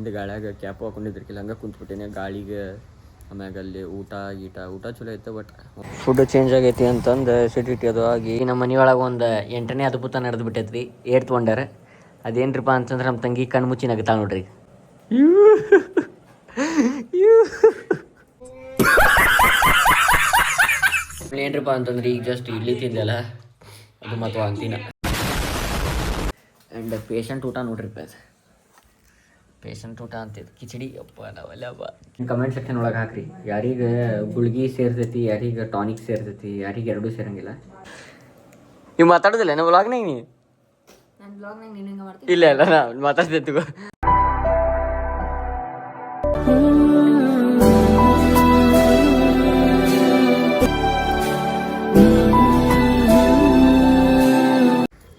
ಹಿಂದೆ ಗಾಳಿಯಾಗ ಕ್ಯಾಪ್ ಹಾಕೊಂಡಿದ್ರಕಿಲ್ಲ ಹಂಗೆ ಕುಂತ್ಬಿಟ್ಟೇನೆ ಗಾಳಿಗೆ. ಆಮ್ಯಾಗ ಅಲ್ಲಿ ಊಟ ಚಲೋ ಐತೆ, ಬಟ್ ಫುಡ್ ಚೇಂಜ್ ಆಗೈತಿ ಅಂತಂದು ಅಸಿಡಿಟಿ ಅದು ಆಗಿ ನಮ್ಮ ಮನೆಯೊಳಗೆ ಒಂದು 8ನೇ ಅದ್ಭುತ ನಡೆದು ಬಿಟ್ಟೈತ್ರಿ. 8th ವಂಡರ್ ಅದೇನ್ರಿಪ್ಪ ಅಂತಂದ್ರೆ ನಮ್ಮ ತಂಗಿ ಕಣ್ಣು ಮುಚ್ಚಿ ನಗ್ತಾ ನೋಡ್ರಿ. ಏನ್ರಿಪ್ಪ ಅಂತಂದ್ರೆ ಈಗ ಜಸ್ಟ್ ಇಡ್ಲಿ ತಿಂದಲ್ಲ ಅದು ಮತ್ತು ಅಂತಿನ. ಆ್ಯಂಡ್ ಪೇಷಂಟ್ ಊಟ ನೋಡ್ರಿಪ್ಪ, ಪೇಷಂಟ್ ಊಟ ಅಂತಿದ್ದು ಕಿಚಡಿ. ಅಪ್ಪ ನಾವಲ್ಲಪ್ಪ. ಕಮೆಂಟ್ ಸೆಕ್ಷನ್ ಒಳಗೆ ಹಾಕ್ರಿ, ಯಾರಿಗೆ ಗುಳ್ಗಿ ಸೇರ್ತೈತಿ, ಯಾರಿಗೆ ಟಾನಿಕ್ ಸೇರ್ತೈತಿ, ಯಾರಿಗೆ ಎರಡೂ ಸೇರಂಗಿಲ್ಲ. ನೀವು ಮಾತಾಡೋದಿಲ್ಲ ನಮ್ಮ ವ್ಲಾಗ್ನಾಗ? ಇಲ್ಲ ಇಲ್ಲ ನಾ ಮಾತಾಡ್ತಿತ್ತು.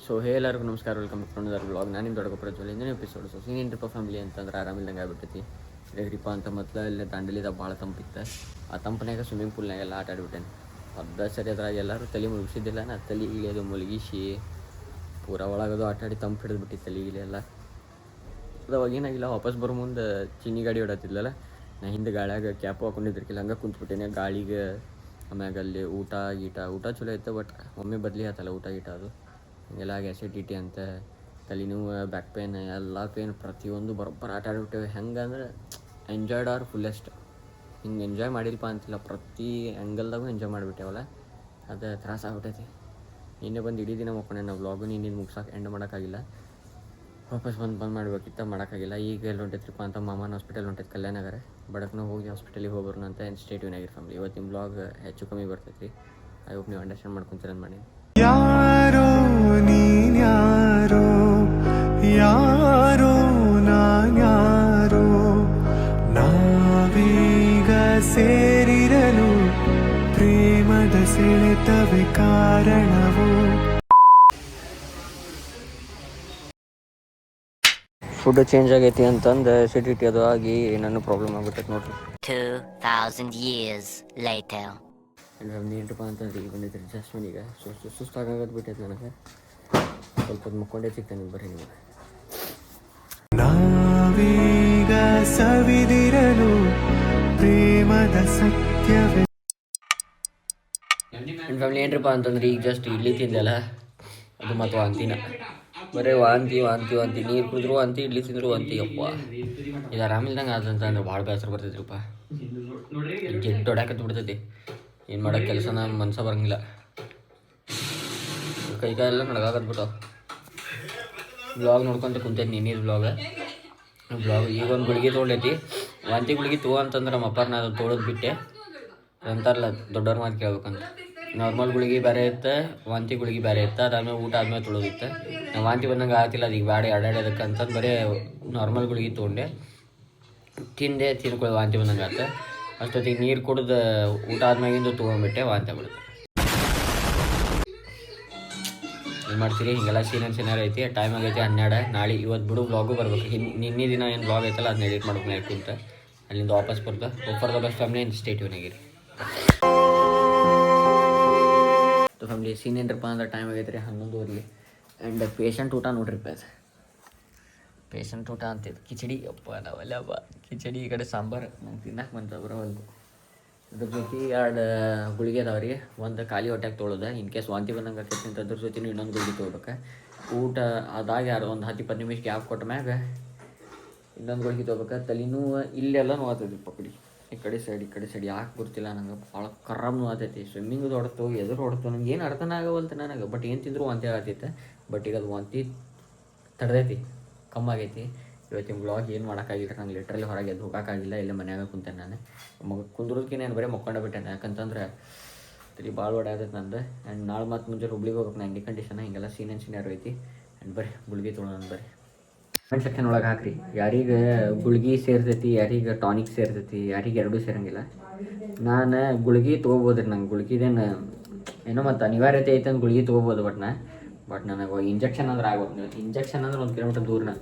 ಸೊ ಎಲ್ಲರಿಗೂ ನಮಸ್ಕಾರ, ವೆಲ್ಕಮ್ ಟು ಅನ್ನೋದರ ವ್ಲಾಗ್. ನಾನು ನಿಮ್ಮ ದೊಡ್ಡಗೊಬ್ಬರ ಜೊತೆ ಇಂದಿನ ಎಪಿಸೋಡ್. ಸೊ ಸೀನಿಯನ್ ಟ್ರಿಪ್ ಫ್ಯಾಮಿಲಿ ಅಂತಂದ್ರೆ ಆರಾಮಿಲ್ದಂಗೆ ಆಗ್ಬಿಟ್ಟೈತಿ. ಹೇಗ್ರಿಪ್ಪ ಅಂತ ಮೊದಲು ಇಲ್ಲೇ ದಾಂಡೇಲಿದಾಗ ಭಾಳ ತಂಪಿತ್ತು. ಆ ತಂಪನಾಗ ಸ್ವಿಮ್ಮಿಂಗ್ ಪೂಲ್ನಾಗೆಲ್ಲ ಆಟ ಆಡ್ಬಿಟ್ಟೇನೆ. ಅರ್ಧ ಸರಿ ಅದ್ರಾಗ ಎಲ್ಲರೂ ತಲೆ ಮುಳುಗಿಸಿದ್ದಿಲ್ಲ, ನಾ ತಲೆ ಇಳಿಯೋದು ಮುಳುಗಿಸಿ ಪೂರ ಒಳಗದು ಆಟ ಆಡಿ ತಂಪು ಹಿಡಿದ್ಬಿಟ್ಟಿತ್ತು ತಲೆ ಇಲೆಲ್ಲ. ಅವಾಗ ಏನಾಗಿಲ್ಲ, ವಾಪಸ್ ಬರೋ ಮುಂದೆ ಚಿನ್ನಿ ಗಾಡಿ ಹೊಡತ್ತಿದ್ಲಲ್ಲ, ನಾ ಹಿಂದೆ ಗಾಳಿಯಾಗ ಕ್ಯಾಪ್ ಹಾಕೊಂಡಿದ್ರಕಿಲ್ಲ ಹಂಗೆ ಕುಂತ್ಬಿಟ್ಟೇನೆ ಗಾಳಿಗೆ. ಆಮ್ಯಾಗ ಅಲ್ಲಿ ಊಟ ಚಲೋ ಐತೆ, ಬಟ್ ಒಮ್ಮೆ ಬದಲಿ ಆತಲ್ಲ ಊಟ ಅದು. ಹಿಂಗೆಲ್ಲ ಆ್ಯಸಿಡಿಟಿ ಅಂತ, ತಲೆನೋವು, ಬ್ಯಾಕ್ ಪೇನ್, ಎಲ್ಲ ಪೇನ್ ಪ್ರತಿಯೊಂದು ಬರೋಬ್ಬರ ಆಟ ಆಡ್ಬಿಟ್ಟೇವೆ. ಹೆಂಗೆ ಅಂದ್ರೆ ಎಂಜಾಯ್ಡ್ ಆರ್ ಫುಲ್ಲೆಸ್ಟ್. ಹಿಂಗೆ ಎಂಜಾಯ್ ಮಾಡಿಲ್ಪ ಅಂತಿಲ್ಲ, ಪ್ರತಿ ಆ್ಯಂಗಲ್ದಾಗೂ ಎಂಜಾಯ್ ಮಾಡಿಬಿಟ್ಟೇವಲ್ಲ, ಅದು ತ್ರಾಸ ಆಗ್ಬಿಟ್ಟೈತಿ. ನಿನ್ನೆ ಬಂದು ಇಡೀ ದಿನ ಮಕ್ಕೊಂಡೆ. ನಾವು ವ್ಲಾಗು ನಿನ್ನೆ ಮುಗ್ಸೋಕೆ ಎಂಡ್ ಮಾಡೋಕ್ಕಾಗಿಲ್ಲ. ವಾಪಸ್ ಬಂದು ಮಾಡಬೇಕಿತ್ತ, ಮಾಡೋಕ್ಕಾಗಿಲ್ಲ. ಈಗ ಎಲ್ಲಿ ಹೊಂಟೈತ್ರಿಪ್ಪ ಅಂತ ಮಾಮನ ಹಾಸ್ಪಿಟಲ್ ಹೊಂಟೈತೆ ಕಲ್ಯಾಣನಗರ. ಬಡಕ್ನ ಹೋಗಿ ಹಾಸ್ಪಿಟಲಿಗೆ ಹೋಗೋರು ಅಂತ ಸ್ಟೇ ಟ್ಯೂನ್ ಆಗಿರಿ ಫ್ಯಾಮಿಲಿ. ಇವತ್ತು ನಿಮ್ಮ ವ್ಲಾಗ್ ಹೆಚ್ಚು ಕಮ್ಮಿ ಬರ್ತೈತಿ. ಐ ಹೋಪ್ ನೀವು ಅಂಡರ್ಸ್ಟ್ಯಾಂಡ್ ಮಾಡ್ಕೊಂತೀರಂತ ಮಾಡಿ. ಯಾರೋ ನೀನ್ಯಾರೋ, ಯಾರೋ ನಾನ್ಯಾರೋ, ನಾವೀಗ ಸೇರಿರಲು ಪ್ರೇಮದ ಸೆಳೆತವೇ ಕಾರಣವೋ. ಫುಡ್ ಚೇಂಜ್ ಆಗೈತಿ ಅಂತಂದು ಅಸಿಡಿಟಿ ಅದು ಆಗಿ ನನ್ನ ಪ್ರಾಬ್ಲಮ್ ಆಗ್ಬಿಟ್ಟೈತೆ ನೋಡ್ರಿ. 2000 years later. ಏನಪ್ಪ ಅಂತಂದ್ರೆ ಈಗ ಬಂದೈತೆ ಜಸ್ಟ್ ಮನೀಗ. ಸುಸ್ತಾಗದು ಬಿಟ್ಟೈತೆ ನನಗೆ. ಸ್ವಲ್ಪ ಮುಕ್ಕೊಂಡೇ ಸಿಗ್ತಾನೆ ಬರ್ರಿ ನಿಮಗೆ. ನಾವೀಗ ಸವಿದಿರಲು ಪ್ರೇಮದ ಸತ್ಯವೇ. ನನ್ನ ಫ್ಯಾಮಿಲಿ ಏನಪ್ಪ ಅಂತಂದ್ರೆ ಈಗ ಜಸ್ಟ್ ಇಡ್ಲಿ ತಿಂದಲ್ಲ ಅದು ಮತ್ತು ವಾಂತಿನ. ಬರೀ ವಾಂತಿ. ನೀರು ಕುಡಿದ್ರು ವಾಂತಿ, ಇಡ್ಲಿ ತಿಂದ್ರು ವಾಂತಿ. ಅಪ್ಪ ಇದು ಆರಾಮಿಲ್ದಂಗೆ ಆದಂತಂದ್ರೆ ಭಾಳ ಬೇಸರ ಬರ್ತೈತ್ರಿಪ್ಪ. ಜೆಡ್ ಹೊಡ್ಯಾಕತ್ತು ಬಿಡ್ತೈತಿ. ಏನು ಮಾಡೋಕೆ ಕೆಲಸನ ಮನ್ಸ ಬರಂಗಿಲ್ಲ. ಕೈಕಾಲೆಲ್ಲ ನಡಗಾಕತ್ಬಿಟ್ಟು ಬ್ಲಾಗ್ ನೋಡ್ಕೊಂತ ಕುಂತೈತಿ. ನಿನ್ನಿದು ಬ್ಲಾಗ್ ಈಗ ಒಂದು ಗುಳಿಗೆ ತೊಗೊಳೈತಿ. ವಾಂತಿ ಗುಳಿಗೆ ಅಂತಂದ್ರೆ ನಮ್ಮ ಅಪ್ಪಾರ ನಾ ಅದು ತೊಗೊಳೋದು ಬಿಟ್ಟೆ. ಅಂತಾರಲ್ಲ ದೊಡ್ಡವ್ರ ಮಾತು ಕೇಳ್ಬೇಕಂತ. ನಾರ್ಮಲ್ ಗುಳಿಗೆ ಬೇರೆ ಇತ್ತು, ವಾಂತಿ ಗುಳಿಗೆ ಬೇರೆ ಇತ್ತು. ಅದಾದ್ಮೇಲೆ ಊಟ ಆದ್ಮೇಲೆ ತೊಳೋದಿತ್ತು. ನಾವು ವಾಂತಿ ಬಂದಂಗೆ ಆಗ್ತಿಲ್ಲ, ಅದು ಈಗ ಬೇಡ ಅಡ್ಡಾಡೋದಕ್ಕೆ ಅಂತಂದು ಬರೀ ನಾರ್ಮಲ್ ಗುಳಿಗೆ ತೊಗೊಂಡೆ, ತಿನ್ಕೊಳ್ಳಿ ವಾಂತಿ ಬಂದಂಗೆ ಆಯ್ತು. ಅಷ್ಟೊತ್ತಿಗೆ ನೀರು ಕುಡ್ದು ಊಟ ಆದ್ಮ್ಯಾಗಿಂದು ತೊಗೊಂಡ್ಬಿಟ್ಟೆ, ವಾಂತಿ ಆಗ್ಬಿಡುತ್ತೆ. ಏನು ಮಾಡ್ತೀರಿ, ಹಿಂಗೆಲ್ಲ ಸೀನಿಯರ್ ಐತಿ. ಟೈಮ್ ಆಗೈತಿ 12. ನಾಳೆ ಇವತ್ತು ಬಿಡು ಬ್ಲಾಗು ಬರ್ಬೇಕು. ನಿನ್ನೆ ದಿನ ಏನು ಬ್ಲಾಗ್ ಐತಲ್ಲ ಅದನ್ನ ಎಡಿಟ್ ಮಾಡ್ಬೇಕು ನೈಟ್ ಕುಂತ. ಅಲ್ಲಿಂದ ವಾಪಸ್ ಬರ್ತಾ for the best family stay tune ಆಗಿರಿ ಫ್ಯಾಮಿಲಿ. ಸೀನ್ ಏನಪ್ಪ ಅಂದ್ರೆ ಟೈಮ್ ಆಗೈತೆ ರೀ 11:15. ಆ್ಯಂಡ್ ಪೇಷಂಟ್ ಊಟ ನೋಡ್ರಿಪ್ಪ, ಪೇಷಂಟ್ ಊಟ ಅಂತಿದ್ದು ಕಿಚಡಿ. ಅಪ್ಪ ನಾವಲ್ಲಪ್ಪ. ಕಿಚಡಿ ಈ ಕಡೆ ಸಾಂಬಾರು ನಂಗೆ ತಿನ್ನಕ್ಕೆ ಬಂತ ಬರೋವಲ್ದು. ಅದ್ರ ಜೊತೆ 2 ಗುಳಿಗೆ ಅದಾವ ರೀ. ಒಂದು ಖಾಲಿ ಹೊಟ್ಟೆಗೆ ತೊಗೊಳೋದು, ಇನ್ ಕೇಸ್ ವಾಂತಿ ಬಂದಂಗೆ ಆಕೈತಿ ಅಂತ. ಅದ್ರ ಜೊತೆ ಇನ್ನೊಂದು ಗುಳಿಗೆ ತೊಗೋಬೇಕು. ಊಟ ಅದಾಗ ಒಂದು 10-20 ನಿಮಿಷ ಗ್ಯಾಪ್ ಕೊಟ್ಟ ಮ್ಯಾಗ ಇನ್ನೊಂದು ಗುಳಿಗೆ ತೊಗೋಬೇಕು. ತಲೆನೂ ಇಲ್ಲೆಲ್ಲ ನೋವಾಗ್ತೈತಿ ಪಕಡಿ, ಈ ಕಡೆ ಸೈಡ್ ಯಾಕೆ ಗೊತ್ತಿಲ್ಲ ನಂಗೆ. ಭಾಳ ಕರ್ರಮ್ ನೋವಾತೈತಿ. ಸ್ವಿಮ್ಮಿಂಗ್ ಹೊಡ್ತು, ಎದುರು ಹೊಡ್ತು, ನಂಗೆ ಏನು ಅರ್ಥನ ಆಗವಲ್ತು ನನಗೆ. ಬಟ್ ಏನು ತಿಂದರೂ ವಾಂತಿ ಆಗತ್ತೈತೆ. ಬಟ್ ಈಗ ಅದು ವಾಂತಿ ತಡೆದೈತಿ, ಕಮ್ಮಾಗೈತಿ. ಇವತ್ತಿನ ಬ್ಲಾಗ್ ಏನು ಮಾಡೋಕ್ಕಾಗಿಲ್ಲ. ನಂಗೆ ಲಿಟ್ರಲಿ ಹೊರಗೆ ಎದ್ದು ಹೋಗೋಕ್ಕಾಗಿಲ್ಲ. ಇಲ್ಲೇ ಮನ್ಯಾಗ ಕುಂತೇನೆ ನಾನು. ಕುಂದ್ರೋದಕ್ಕೇನು ಬರೀ ಮಕ್ಕೊಂಡ ಬಿಟ್ಟೇನೆ. ಯಾಕಂತಂದ್ರೆ ತಲೆ ಭಾಳ ಓಡಾದೈತೆ ನಂದು. ಆ್ಯಂಡ್ ನಾಳೆ ಮತ್ತು ಮುಂಜಾನೆ ಹುಬ್ಳಿಗೆ ಹೋಗ್ಬೇಕು. 90 ಕಂಡೀಷನ್ ಹಿಂಗೆಲ್ಲ ಸೀನಿಯರ್ ಐತಿ. ಆ್ಯಂಡ್ ಬರೀ ಗುಳ್ಗಿ ತೊಗೊಳೋಣ ಬರ್ರಿ. ಕಮೆಂಟ್ ಸೆಕ್ಷನ್ ಒಳಗೆ ಹಾಕ್ರಿ, ಯಾರಿಗೆ ಗುಳ್ಗಿ ಸೇರ್ತೈತಿ, ಯಾರಿಗೆ ಟಾನಿಕ್ ಸೇರ್ತೈತಿ, ಯಾರಿಗೆ ಎರಡೂ ಸೇರಂಗಿಲ್ಲ. ನಾನು ಗುಳ್ಗಿ ತೊಗೋಬೋದು ರೀ. ನಂಗೆ ಗುಳ್ಗಿದೇನು ಏನೋ ಮತ್ತು ಅನಿವಾರ್ಯತೆ ಐತೆ ಅಂತ ಗುಳ್ಗಿ ತೊಗೋಬೋದು. ಬಟ್ ನನಗೆ ಇಂಜೆಕ್ಷನ್ ಅಂದ್ರೆ ಆಗೋದು. ಇಂಜೆಕ್ಷನ್ ಅಂದ್ರೆ 1 ಕಿಲೋಮೀಟರ್ ದೂರನ.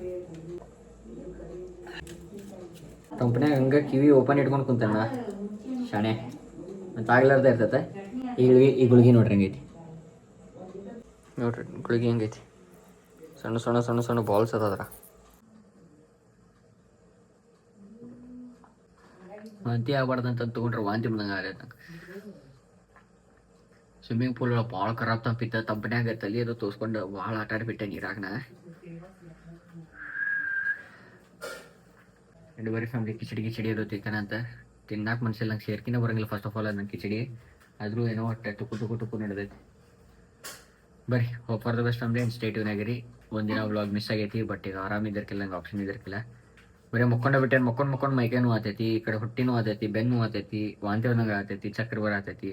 ಕಂಪ್ನಿಯಾಗ ಹಂಗೆ ಕಿವಿ ಓಪನ್ ಇಟ್ಕೊಂಡು ಕುಂತಾನ ಶಾಣೆ ಮತ್ತು ಆಗ್ಲಾರ್ದ ಇರ್ತೈತೆ. ಈ ಗುಳ್ಗಿ ನೋಡ್ರಿ ಹೆಂಗೈತಿ ನೋಡ್ರಿ. ಗುಳ್ಗಿ ಹೆಂಗೈತಿ, ಸಣ್ಣ ಬಾಲ್ಸ್ ಅದ. ವಾಂತಿ ಆಗ್ಬಾರ್ದು ಅಂತ ತೊಗೊಂಡ್ರೆ ವಾಂತಿ ಬಂದಂಗೆ ಆಗೈತೆ ನಂಗೆ. ಸ್ವಿಮ್ಮಿಂಗ್ ಪೂಲ್ ಒಳಗೆ ಭಾಳ ಖರಾಬ್ ತಂಪಿತ್ತ, ತಂಪನ್ಯಾಗ ತಲೆ ಅದು ತೋರಿಸ್ಕೊಂಡು ಭಾಳ ಆಟ ಆಡಿಬಿಟ್ಟೆ ನೀರಾಗನ. ಎರಡು ಬರೀ ಫ್ಯಾಮಿಲಿ ಕಿಚಡಿ ಅದು ತಿಂತಾನೆ ಅಂತ ತಿನ್ನಾಕ ಮನ್ಸಿಲ್ಲ, ನಂಗೆ ಸೇರ್ಕಿನೇ ಬರೋಂಗಿಲ್ಲ. ಫಸ್ಟ್ ಆಫ್ ಆಲ್ ಅದು ನಂಗೆ ಕಿಚಡಿ ಆದರೂ ಏನೋ ಒಟ್ಟೆ ಟುಕು ನಡೆದೈತಿ. ಬರ್ರಿ, hope for the best family and stay tune ಆಗಿರಿ. ಒಂದಿನ ವ್ಲಾಗ್ ಮಿಸ್ ಆಗೈತಿ, ಬಟ್ ಈಗ ಆರಾಮ ಇದ್ದಿರ್ಕಿಲ್ಲ, ನಂಗೆ ಆಪ್ಷನ್ ಇದ್ದಿರ್ಕಿಲ್ಲ. ಬರೀ ಮಕ್ಕೊಂಡ ಬಿಟ್ಟೆ ಮಕ್ಕೊಂಡು ಮೈಕೈನೂ ಆತೈತಿ, ಈ ಕಡೆ ಹೊಟ್ಟಿನೂ ಆತೈತಿ, ಬೆನ್ನು ಆತೈತಿ, ವಾಂತಿ ಬಂದಂಗೆ ಆತೈತಿ, ಚಕ್ರ ಬರತೈತಿ.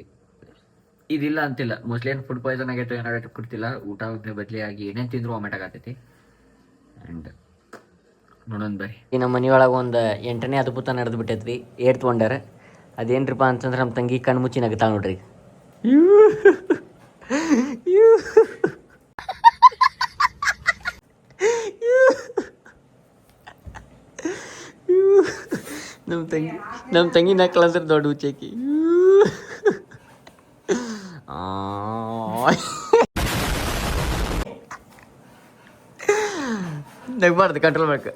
ಇದಿಲ್ಲ ಅಂತಿಲ್ಲ, ಮೋಸ್ಟ್ಲಿ ಏನು ಫುಡ್ ಪಾಯ್ಸನ್ ಆಗೈತೆ ಏನಾಗೈತೆ ಗೊತ್ತಿಲ್ಲ. ಊಟ ಬದಲಿಯಾಗಿ ಏನೇನು ತಿಂದ್ರು ವಾಮಿಟ್ ಆಗತೈತಿ. ಆ್ಯಂಡ್ ನೋಡೋಣ ಬರ್ರಿ. ಈ ನಮ್ಮ ಮನೆಯೊಳಗೆ ಒಂದು 8ನೇ ಅದ್ಭುತ ನಡೆದು ಬಿಟ್ಟೈತ್ರಿ, 8th ವಂಡರ್. ಅದೇನ್ರಿಪ್ಪ ಅಂತಂದ್ರೆ ನಮ್ಮ ತಂಗಿ ಕಣ್ಣು ಮುಚ್ಚಿ ನಗ್ತಾ ನೋಡ್ರಿ. ನಮ್ಮ ತಂಗಿ ನಕ್ಕಲಂದ್ರೆ ದೊಡ್ಡ ಹುಚ್ಚೇಕಿ. ನಗ್ಬಾರ್ದು, ಕಂಟ್ರೋಲ್ ಬೇಕು.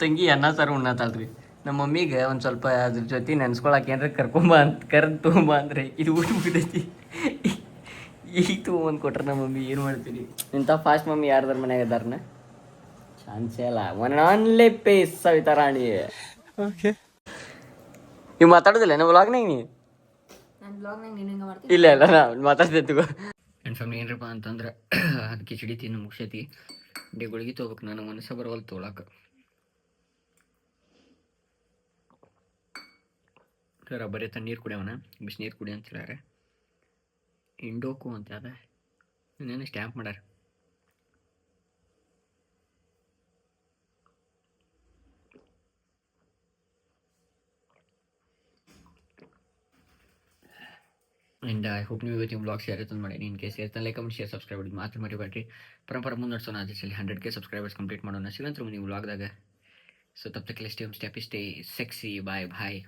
ತಂಗಿ ಅನ್ನ ಸಾರು ಉಣ್ಣತ್ತಾಳ್ರಿ. ನಮ್ಮ ಮಮ್ಮಿಗೆ ಒಂದು ಸ್ವಲ್ಪ ಅದ್ರ ಜೊತೆ ನೆನ್ಸ್ಕೊಳಕ್ಕೆ ಏನಾರ ಕರ್ದು ತೊಗೊಂಬ ಅಂದ್ರೆ ಇದು ಊಟ ಮುಗಿದೈತಿ. ಈಗ ತೊಗೊಂಬಂದು ಕೊಟ್ರೆ ನಮ್ಮ ಮಮ್ಮಿ ಏನು ಮಾಡ್ತೀನಿ. ಇಂಥ ಫಾಸ್ಟ್ ಮಮ್ಮಿ ಯಾರ್ದಾರ ಮನ್ಯಾಗ ಇದ್ದಾರನ ಚಾನ್ಸೇ ಅಲ್ಲ. ಒನ್ ಆನ್ಲಿ ಪೇಸ್ ಸವಿತಾ ರಾಣಿ. ನೀವು ಮಾತಾಡೋದಿಲ್ಲ ನಮ್ಮ ವ್ಲಾಗ್ನಾಗ? ನೀ ಇಲ್ಲ ನಾ ಮಾತಾಡ್ತೇವೆ. ನನ್ನ ಫ್ಯಾಮಿಲಿ ಏನರಪ್ಪ ಅಂತಂದ್ರೆ ಅದು ಕಿಚಡಿ ತಿನ್ನು ಮುಗಿಸೈತಿ. ಗುಳಿಗೆ ತೊಗೋಬೇಕು, ನನಗೆ ಮನಸ್ಸು ಬರೋಲ್ಲ ತೊಗೊಳಕ್ಕೆ. ಸರ್ ಬರೀ ತಣ್ಣೀರು ಕುಡಿಯವನ, ಬಿಸಿನೀರು ಕುಡಿ ಅಂತ ಹೇಳ್ಯಾರ. ಇಂಡೋಕು ಅಂತ ಅದ ಇನ್ನೇನು ಸ್ಟ್ಯಾಂಪ್ ಮಾಡ್ಯಾರ. ಆ್ಯಂಡ್ ಐ ಹೋಪ್ ನೀವು ಇವತ್ತಿನ ಬ್ಲಾಗ್ ಶೇರ್ ಆಯ್ತು ಮಾಡಿ. ಇನ್ ಕೇಸ್ ಸೇರ್ತಾನೆ ಲೈಕ್ ಕಮೆಂಟ್ ಶೇರ್ ಸಬ್ಸ್ಕ್ರೈಬ್ ಮಾಡಿ ಮಾತ್ರ ಮರಿಬೇಡ್ರಿ. ಪರಂಪರ ಮುಂದುವರ್ಸೋಣ. ಅದಿಸಲ್ಲಿ 100K ಸಬ್ಸ್ಕ್ರೈಬರ್ಸ್ ಕಂಪ್ಲೀಟ್ ಮಾಡೋಣ. ಸಿಗಂತ್ರು ನೀವು ಬ್ಲಾಗ್ದಾಗ. ಸೊ ತಪ್ಪ ತಕ್ಕಲೆ stay sexy. Bye hug.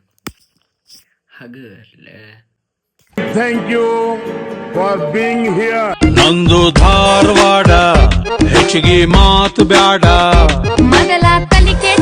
Thank you for being here. ನಂದು ಧಾರವಾಡ ಹೆಚ್ಚಿಗೆ ಮಾತು ಬ್ಯಾಡ. ಮೊದಲ ಕಲಿಕೆ